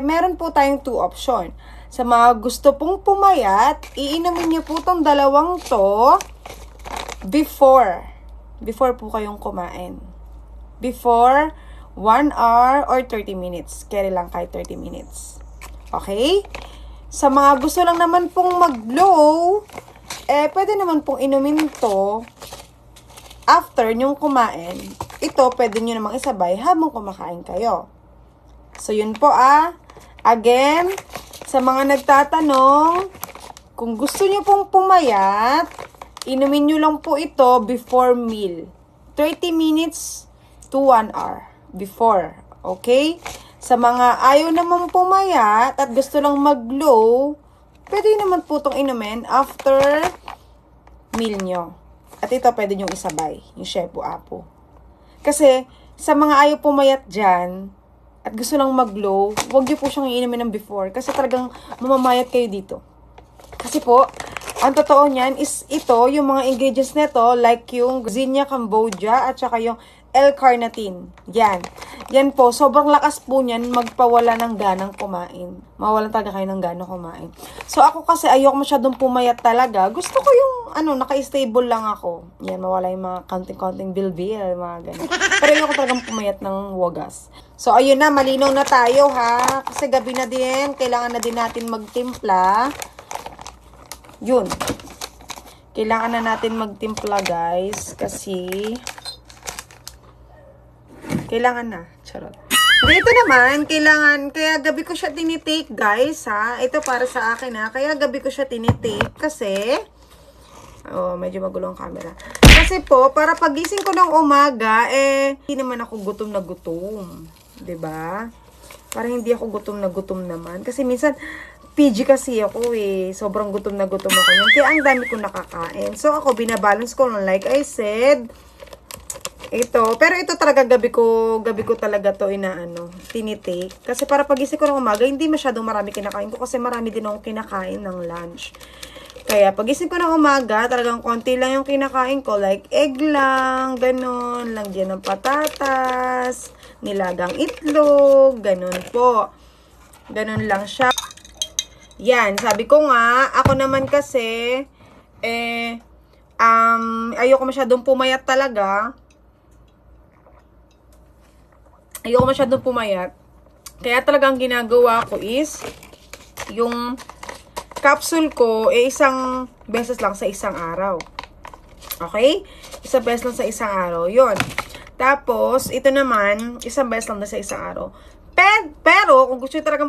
Meron po tayong 2 option. Sa mga gusto pong pumayat, iinumin niyo po tong dalawang to before po kayong kumain. Before 1 hour or 30 minutes. Carry lang kahit 30 minutes. Okay? Sa mga gusto lang naman pong mag-low, pwede naman pong inumin to after nyong kumain. Ito, pwede nyo namang isabay habang kumakain kayo. So, yun po Again, sa mga nagtatanong, kung gusto nyo pong pumayat, inumin nyo lang po ito before meal. 30 minutes to 1 hour before. Okay? Sa mga ayaw naman pumayat at gusto lang mag-low, pwede naman po itong inumin after meal nyo. At ito pwede nyo isabay, yung Shebu Apo. Kasi sa mga ayaw pumayat dyan, at gusto lang mag-low, huwag nyo po siyang iinumin ng before. Kasi talagang mamamayat kayo dito. Kasi po, ang totoo niyan is ito, yung mga ingredients nito, like yung Zinnia Cambogia at saka yung L-carnitine. Yan. Yan po, sobrang lakas po niyan magpawala ng ganang kumain. Mawalan talaga kayo ng ganang kumain. So ako kasi ayoko masyadong pumayat talaga. Gusto ko yung naka-stable lang ako. Yan, mawala yung mga counting-counting bilbil, mga ganun. Pero ayoko talagang pumayat ng wagas. So ayun na, malinaw na tayo ha. Kasi gabi na din, kailangan na din natin magtimpla. Yun. Kailangan na natin magtimpla guys. Kasi kailangan na. Charot. Dito naman, kailangan, kaya gabi ko siya tinitake, guys, ha. Ito para sa akin, ha. Kaya gabi ko siya tinitake kasi, medyo magulo ang camera. Kasi po, para pagising ko ng umaga, hindi naman ako gutom na gutom. 'Di ba? Parang hindi ako gutom na gutom naman. Kasi minsan, PG kasi ako, Sobrang gutom na gutom ako. Kaya ang dami kong nakakain. So, ako, binabalance ko lang, like I said, ito, pero ito talaga gabi ko talaga to tinitake. Kasi para pagising ko ng umaga, hindi masyadong marami kinakain ko kasi marami din akong kinakain ng lunch. Kaya pagising ko ng umaga, talagang konti lang yung kinakain ko. Like egg lang, ganun, lagyan ng patatas, nilagang itlog, ganun po. Ganun lang siya. Yan, sabi ko nga, ako naman kasi, ayoko masyadong pumayat talaga. Ayoko masyadong pumayat. Kaya talagang ginagawa ko is, yung capsule ko, isang beses lang sa isang araw. Okay? Isang beses lang sa isang araw. Yun. Tapos, ito naman, isang beses lang na sa isang araw. Pero, kung gusto nyo talagang